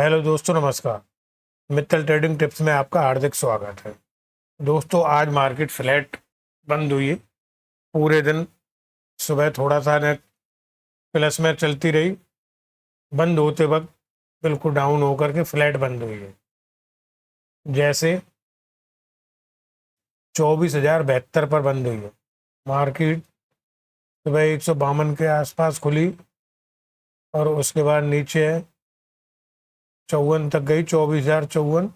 Hello दोस्तों, नमस्कार। Mittal trading tips में आपका हार्दिक स्वागत है। दोस्तों, आज मार्केट फ्लैट बंद हुई है। पूरे दिन सुबह थोड़ा सा नेट प्लस में चलती रही, बंद होते वक्त बिल्कुल डाउन होकर के फ्लैट बंद हुई है। जैसे 24,072 पर बंद हुई है मार्केट। सुबह 152 के आसपास खुली और उसके बाद नीचे 54 तक गई, 24,054,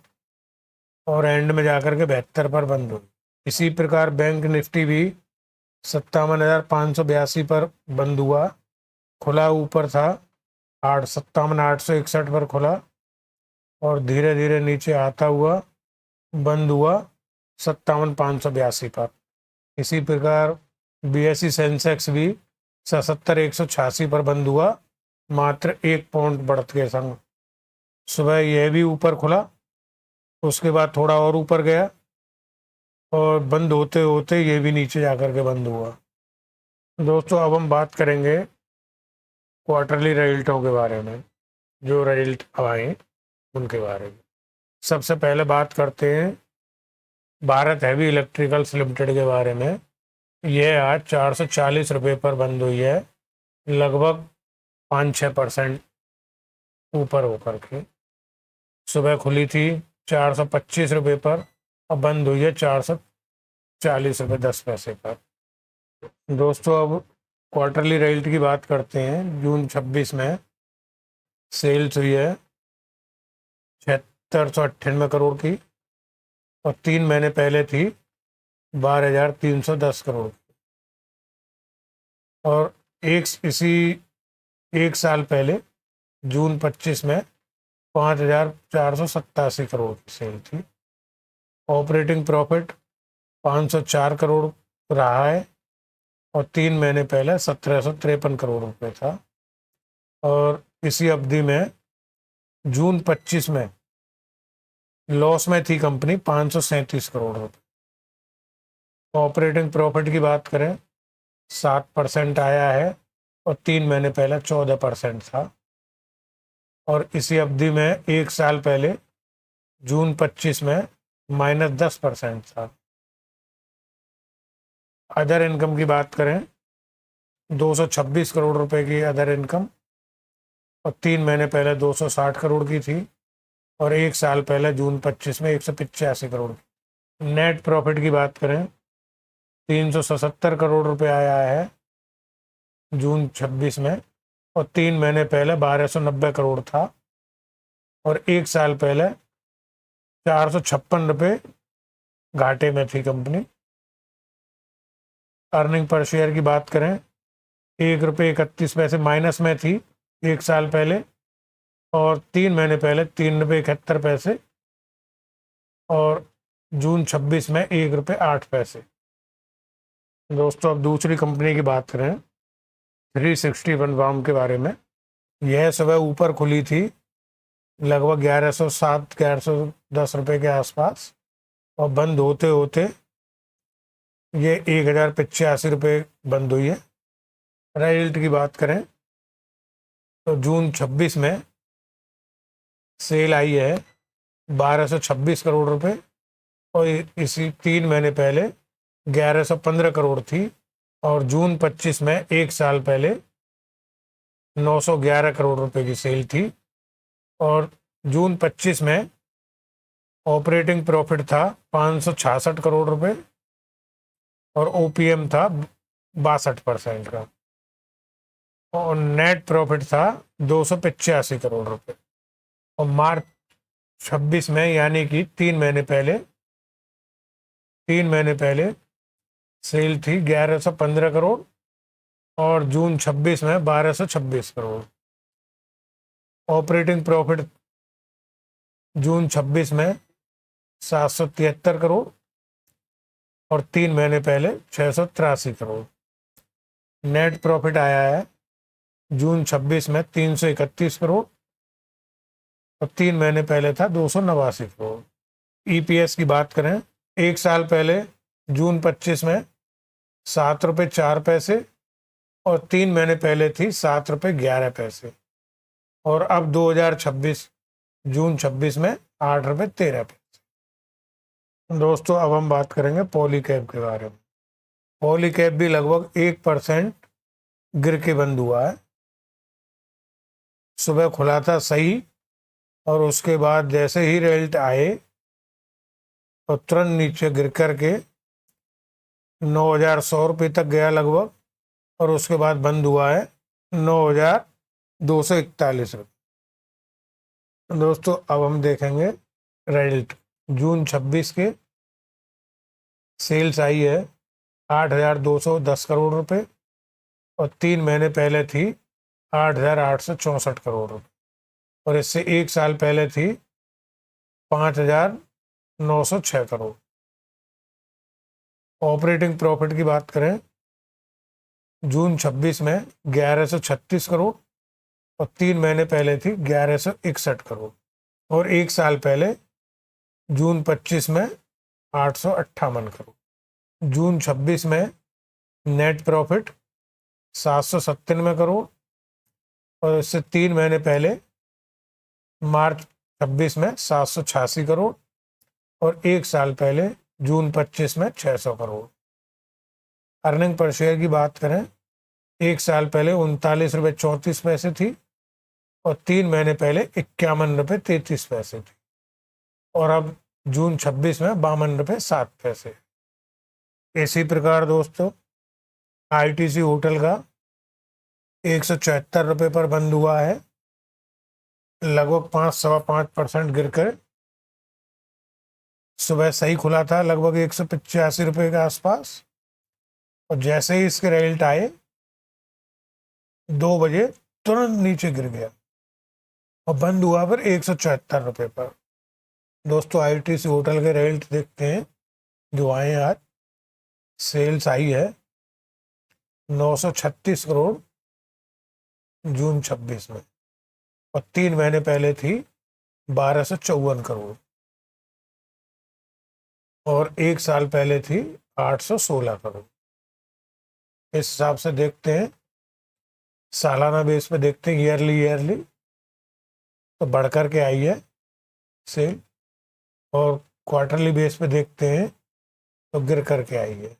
और एंड में जाकर के 72 पर बंद हुई। इसी प्रकार बैंक निफ्टी भी 57,582 पर बंद हुआ। खुला ऊपर था 57,861 पर खुला और धीरे धीरे नीचे आता हुआ बंद हुआ 57,582 पर। इसी प्रकार BSE सेंसेक्स भी 77,186 पर बंद हुआ, मात्र 1 पॉइंट बढ़त के संग। सुबह यह भी ऊपर खुला, उसके बाद थोड़ा और ऊपर गया और बंद होते होते ये भी नीचे जाकर के बंद हुआ। दोस्तों, अब हम बात करेंगे क्वार्टरली रिजल्टों के बारे में, जो रिजल्ट आए उनके बारे में। सबसे पहले बात करते हैं भारत हैवी इलेक्ट्रिकल्स लिमिटेड के बारे में। यह आज 440 रुपये पर बंद हुई है, लगभग 5-6% ऊपर होकर के। सुबह खुली थी 425 रुपये पर और बंद हुई है 440 रुपये 10 पैसे पर। दोस्तों, अब क्वार्टरली रिजल्ट की बात करते हैं। जून 26 में सेल्स हुई है 7698 करोड़ की और 3 महीने पहले थी 12,310 करोड़ की। और एक साल पहले जून 25 में 5,487 करोड़ की सेल थी। ऑपरेटिंग प्रॉफिट 504 करोड़ रहा है और 3 महीने पहले 1,753 करोड़ रुपये था। और इसी अवधि में जून 25 में लॉस में थी कंपनी 537 करोड़ रुपये। ऑपरेटिंग प्रॉफिट की बात करें 7% आया है और 3 महीने पहले 14% था। और इसी अवधि में एक साल पहले जून 25 में -10% था। अदर इनकम की बात करें 226 करोड़ रुपए की अदर इनकम और 3 महीने पहले 260 करोड़ की थी और एक साल पहले जून 25 में 185 करोड़ की। नेट प्रॉफिट की बात करें 377 करोड़ रुपए आया है जून 26 में और 3 महीने पहले 1290 करोड़ था और एक साल पहले 456 रुपये घाटे में थी कंपनी। अर्निंग पर शेयर की बात करें 1 रुपये 31 पैसे माइनस में थी एक साल पहले और 3 महीने पहले 3 रुपये 71 पैसे और जून 26 में 1 रुपये 8 पैसे। दोस्तों, अब दूसरी कंपनी की बात करें 361 फार्म के बारे में। यह सुबह ऊपर खुली थी लगभग 1107-1110 रुपये के आसपास और बंद होते होते ये 1,085 रुपये बंद हुई है। रिजल्ट की बात करें तो जून 26 में सेल आई है 1,226 करोड़ रुपए और इसी 3 महीने पहले 1,115 करोड़ थी और जून 25 में एक साल पहले 911 करोड़ रुपए की सेल थी। और जून 25 में ऑपरेटिंग प्रॉफिट था 566 करोड़ रुपए और OPM था 62% का और नेट प्रॉफिट था 285 करोड़ रुपए। और मार्च 26 में यानी कि 3 महीने पहले सेल थी 1,115 करोड़ और जून 26 में 1,226 करोड़। ऑपरेटिंग प्रॉफिट जून 26 में 773 करोड़ और 3 महीने पहले 683 करोड़। नेट प्रॉफिट आया है जून 26 में 331 करोड़ और 3 महीने पहले था 289 करोड़। EPS की बात करें एक साल पहले जून 25 में 7 रुपये 4 पैसे और 3 महीने पहले थी 7 रुपये 11 पैसे और अब 2026 जून 26 में 8 रुपये 13 पैसे। दोस्तों अब हम बात करेंगे पॉलीकैब के बारे में। पॉलीकैब भी लगभग 1% गिर के बंद हुआ है। सुबह खुला था सही, और उसके बाद जैसे ही रेल्ट आए तो तुरंत नीचे गिर करके 9,100 रुपये तक गया लगभग, और उसके बाद बंद हुआ है 9,241 रुपये। दोस्तों अब हम देखेंगे रेल्ट। जून 26 के सेल्स आई है 8,210 करोड़ रुपये, और 3 महीने पहले थी 8,864 करोड़ रुपये, और इससे 1 साल पहले थी 5,906 करोड़। ऑपरेटिंग प्रॉफिट की बात करें, जून 26 में 1,136 करोड़, और 3 महीने पहले थी 1,161 करोड़, और 1 साल पहले जून 25 में 858 करोड़। जून 26 में नेट प्रॉफिट 797 करोड़, और इससे 3 महीने पहले मार्च 26 में 786 करोड़, और 1 साल पहले जून 25 में 600 करोड़। अर्निंग पर शेयर की बात करें, 1 साल पहले 39 रुपये 34 पैसे थी, और 3 महीने पहले 51 रुपये 33 पैसे थी, और अब जून 26 में 52 रुपये 7 पैसे। इसी प्रकार दोस्तों ITC होटल का 174 रुपये पर बंद हुआ है, लगभग 5-5.25% गिरकर। सुबह सही खुला था लगभग 185 रुपये के आसपास, और जैसे ही इसके रेल्ट आए 2 बजे तुरंत नीचे गिर गया, और बंद हुआ फिर 174 रुपये पर। दोस्तों ITC होटल के रेल्ट देखते हैं जो आए आज। सेल्स आई है 936 करोड़ जून 26 में, और 3 महीने पहले थी 1,254 करोड़, और 1 साल पहले थी 816 करोड़। इस हिसाब से देखते हैं, सालाना बेस पे देखते हैं, ईयरली तो बढ़कर के आई है सेल, और क्वार्टरली बेस पे देखते हैं तो गिर करके आई है।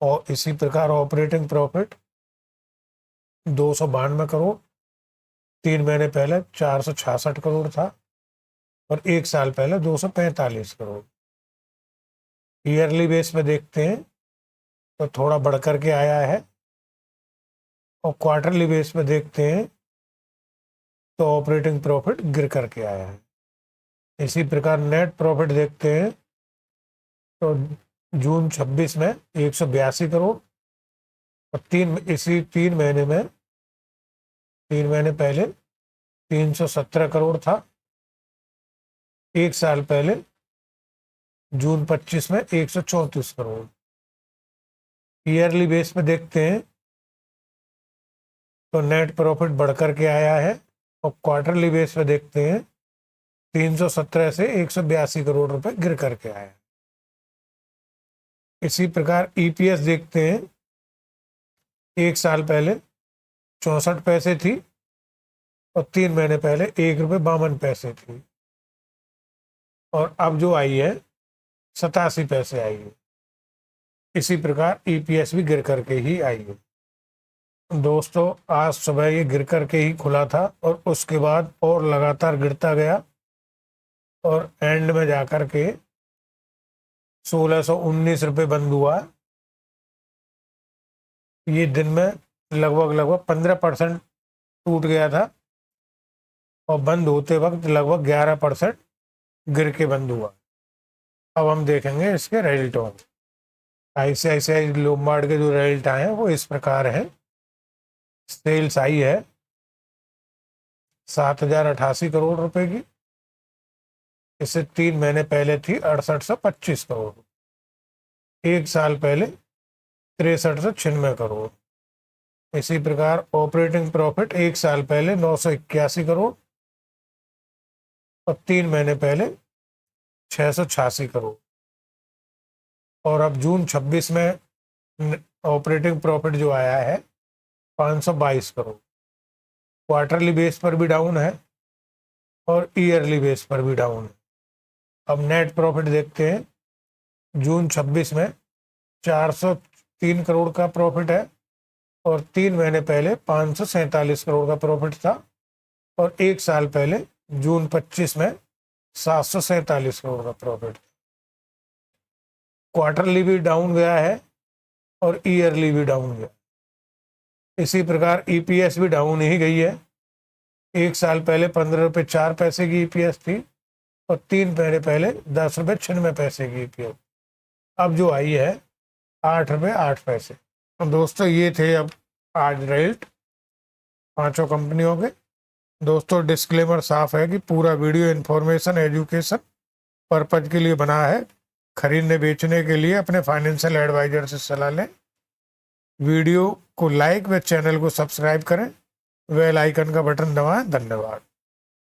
और इसी प्रकार ऑपरेटिंग प्रॉफिट 292 करोड़, 3 महीने पहले 466 करोड़ था, और 1 साल पहले 245 करोड़। ईयरली बेस पे देखते हैं तो थोड़ा बढ़ कर के आया है, और क्वार्टरली बेस पे देखते हैं तो ऑपरेटिंग प्रॉफिट गिर करके आया है। इसी प्रकार नेट प्रॉफिट देखते हैं तो जून 26 में 182 करोड़, और 3 महीने पहले 317 करोड़ था। 1 साल पहले जून 25 में 134 करोड़। ईयरली बेस पे देखते हैं तो नेट प्रॉफिट बढ़कर के आया है, और क्वार्टरली बेस पे देखते हैं 317 से 182 करोड़ रुपए गिर करके आया है। इसी प्रकार EPS देखते हैं, 1 साल पहले 64 पैसे थी, और 3 महीने पहले 1 रुपये 52 पैसे थी, और अब जो आई है 87 पैसे आई है। इसी प्रकार EPS भी गिर करके ही आई है। दोस्तों आज सुबह ये गिर करके ही खुला था, और उसके बाद और लगातार गिरता गया, और एंड में जाकर के 1,619 रुपये बंद हुआ। ये दिन में लगभग 15% टूट गया था, और बंद होते वक्त लगभग 11% गिर के बंद हुआ। अब हम देखेंगे इसके रिजल्टों। ICICI लोम्बार्ड के जो रिजल्ट आए हैं वो इस प्रकार है। सेल्स आई है 7,088 करोड़ रुपए की, इससे 3 महीने पहले थी 6825 करोड़, 1 साल पहले 6396 करोड़। इसी प्रकार ऑपरेटिंग प्रॉफिट 1 साल पहले 981 करोड़, और 3 महीने पहले 686 करोड़, और अब जून 26 में ऑपरेटिंग प्रॉफिट जो आया है 522 करोड़। क्वार्टरली बेस पर भी डाउन है और ईयरली बेस पर भी डाउन है। अब नेट प्रॉफिट देखते हैं। जून 26 में 403 करोड़ का प्रॉफिट है और 3 महीने पहले 547 करोड़ का प्रॉफिट था और एक साल पहले जून 25 में 747 करोड़ का प्रॉफिट। क्वार्टरली भी डाउन गया है और ईयरली भी डाउन गया। इसी प्रकार ईपीएस भी डाउन ही गई है। एक साल पहले 15 रुपये 4 पैसे की ईपीएस थी और 3 महीने पहले 10 रुपये 96 की ईपीएस अब जो आई है 8 रुपये 8 पैसे। तो दोस्तों ये थे अब आज रेट 5 कंपनियों के। दोस्तों डिस्क्लेमर साफ है कि पूरा वीडियो इन्फॉर्मेशन एजुकेशन पर्पज के लिए बना है। खरीदने बेचने के लिए अपने फाइनेंशियल एडवाइजर से सलाह लें। वीडियो को लाइक व चैनल को सब्सक्राइब करें, बेल आइकन का बटन दबाएं। धन्यवाद।